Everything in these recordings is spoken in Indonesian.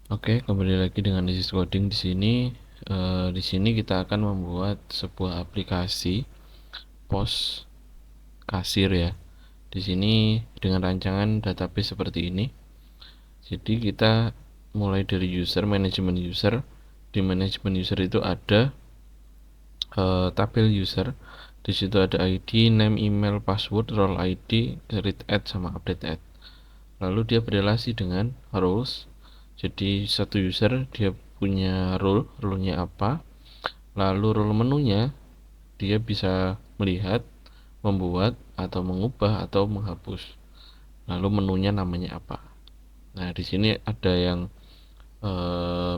Oke, kembali lagi dengan Isis Coding di sini. Di sini kita akan membuat sebuah aplikasi pos kasir ya. Di sini dengan rancangan database seperti ini. Jadi kita mulai dari user, manajemen user. Di manajemen user itu ada tabel user. Di situ ada ID, name, email, password, role ID, read add sama update add. Lalu dia berrelasi dengan roles. Jadi satu user dia punya role-nya apa, lalu role menunya dia bisa melihat, membuat atau mengubah atau menghapus. Lalu menunya namanya apa. Nah, di sini ada yang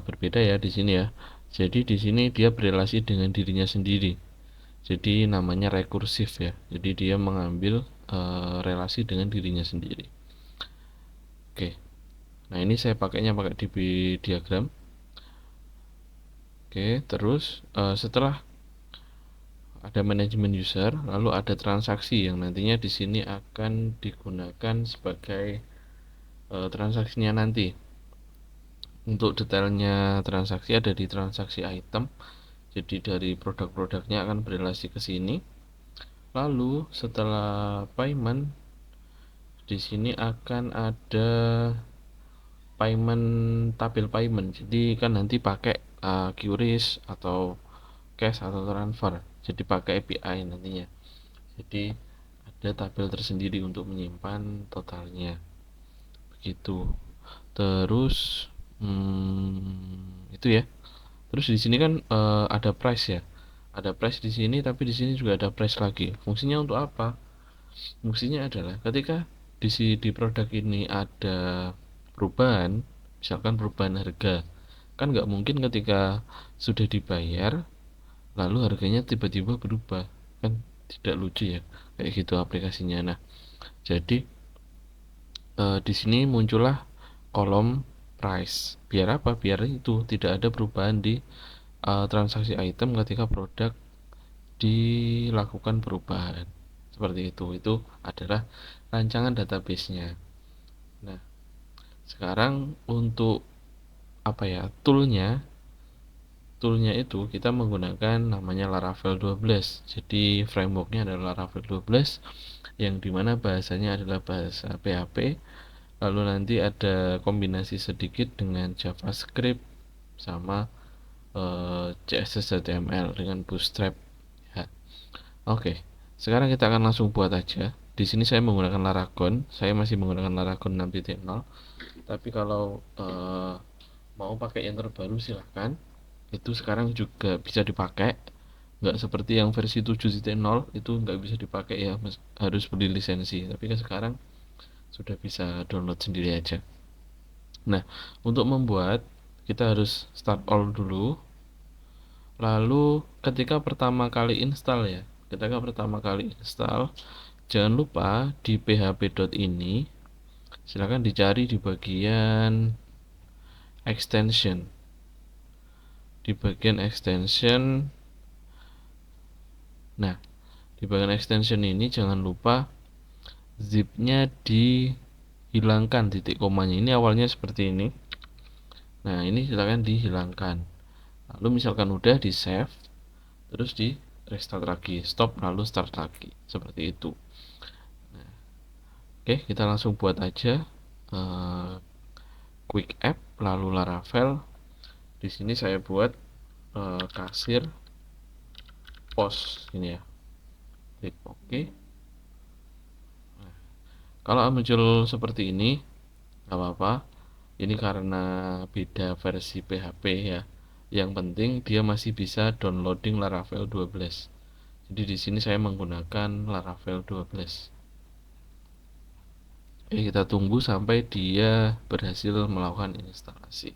berbeda ya di sini ya. Jadi di sini dia berrelasi dengan dirinya sendiri. Jadi namanya rekursif ya. Jadi dia mengambil relasi dengan dirinya sendiri. Oke. Nah, ini saya pakainya pakai DB diagram. Oke, terus setelah ada manajemen user, lalu ada transaksi yang nantinya di sini akan digunakan sebagai transaksinya nanti. Untuk detailnya transaksi ada di transaksi item. Jadi dari produk-produknya akan berrelasi ke sini. Lalu setelah payment di sini akan ada tabel payment. Jadi kan nanti pakai QRIS atau cash atau transfer. Jadi pakai API nantinya. Jadi ada tabel tersendiri untuk menyimpan totalnya. Begitu. Terus itu ya. Terus di sini kan ada price ya. Ada price di sini, tapi di sini juga ada price lagi. Fungsinya untuk apa? Fungsinya adalah ketika di produk ini ada perubahan, misalkan perubahan harga, kan nggak mungkin ketika sudah dibayar lalu harganya tiba-tiba berubah, kan tidak lucu ya kayak gitu aplikasinya. Nah, jadi di sini muncullah kolom price. Biar apa? Biar itu tidak ada perubahan di transaksi item ketika produk dilakukan perubahan. Seperti itu. Itu adalah rancangan database-nya. Nah, sekarang untuk apa ya? Toolnya itu kita menggunakan namanya Laravel 12. Jadi frameworknya adalah Laravel 12 yang dimana bahasanya adalah bahasa PHP. Lalu nanti ada kombinasi sedikit dengan JavaScript sama CSS HTML dengan Bootstrap ya. Oke, sekarang kita akan langsung buat aja. Di sini saya menggunakan Laragon, saya masih menggunakan Laragon 6.0. Tapi kalau mau pakai yang terbaru silahkan. Itu sekarang juga bisa dipakai. Nggak seperti yang versi 7.0 itu nggak bisa dipakai ya, harus beli lisensi. Tapi kan sekarang sudah bisa download sendiri aja. Nah, untuk membuat kita harus start all dulu. Lalu ketika pertama kali install ya, ketika pertama kali install, jangan lupa di php.ini silahkan dicari di bagian extension. Di bagian extension, nah di bagian extension ini jangan lupa zipnya dihilangkan titik komanya. Ini awalnya seperti ini. Nah, ini silahkan dihilangkan. Lalu misalkan udah di save, terus di restart lagi, stop lalu start lagi, seperti itu. Oke, kita langsung buat aja quick app lalu Laravel. Di sini saya buat kasir pos ini ya. Klik OK. Kalau muncul seperti ini nggak apa-apa. Ini karena beda versi PHP ya. Yang penting dia masih bisa downloading Laravel 12. Jadi di sini saya menggunakan Laravel 12. Kita tunggu sampai dia berhasil melakukan instalasi.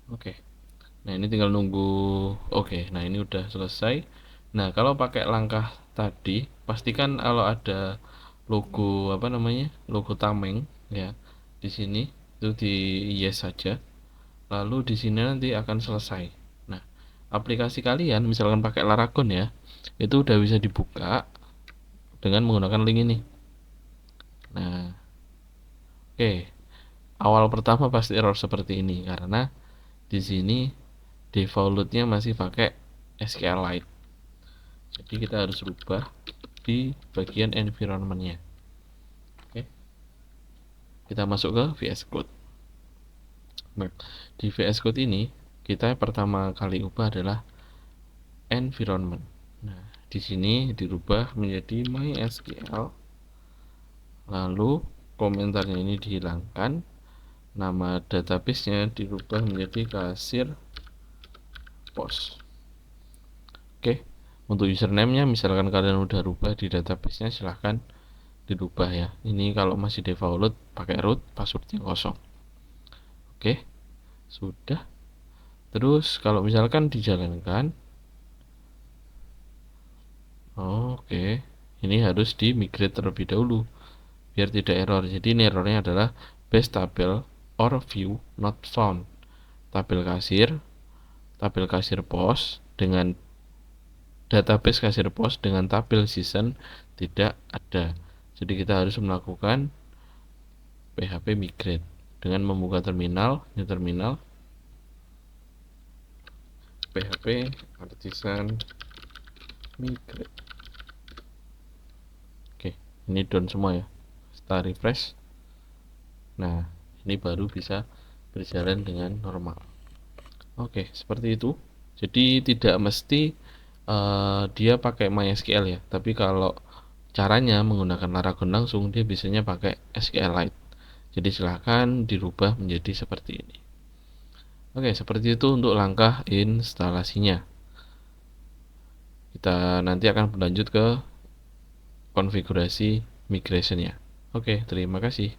Oke. Nah, ini tinggal nunggu. Oke, nah ini udah selesai. Nah, kalau pakai langkah tadi, pastikan kalau ada logo apa namanya? Logo tameng ya. Di sini itu di yes saja. Lalu di sini nanti akan selesai. Nah, aplikasi kalian misalkan pakai Laragon ya, itu udah bisa dibuka dengan menggunakan link ini. Nah, oke. Awal pertama pasti error seperti ini karena di sini defaultnya masih pakai SQLite. Jadi kita harus rubah di bagian environmentnya. Oke, kita masuk ke VS Code. Nah, di VS Code ini kita pertama kali ubah adalah environment. Nah, di sini dirubah menjadi MySQL. Lalu komentarnya ini dihilangkan. Nama databasenya dirubah menjadi kasir pos. Oke, untuk username-nya misalkan kalian udah rubah di databasenya silahkan dirubah ya. Ini kalau masih default pakai root, passwordnya kosong. Oke, sudah. Terus kalau misalkan dijalankan, oke, ini harus di migrate terlebih dahulu biar tidak error. Jadi ini errornya adalah base table or view not found. Tabel kasir pos dengan database kasir pos dengan tabel season tidak ada. Jadi kita harus melakukan PHP migrate dengan membuka terminal, new terminal, PHP artisan migrate. Oke, ini down semua ya. Kita refresh. Nah, ini baru bisa berjalan dengan normal. Oke, seperti itu. Jadi tidak mesti dia pakai MySQL ya, tapi kalau caranya menggunakan Laragon langsung dia biasanya pakai SQLite. Jadi silahkan dirubah menjadi seperti ini. Oke, seperti itu untuk langkah instalasinya. Kita nanti akan berlanjut ke konfigurasi migrationnya. Oke, terima kasih.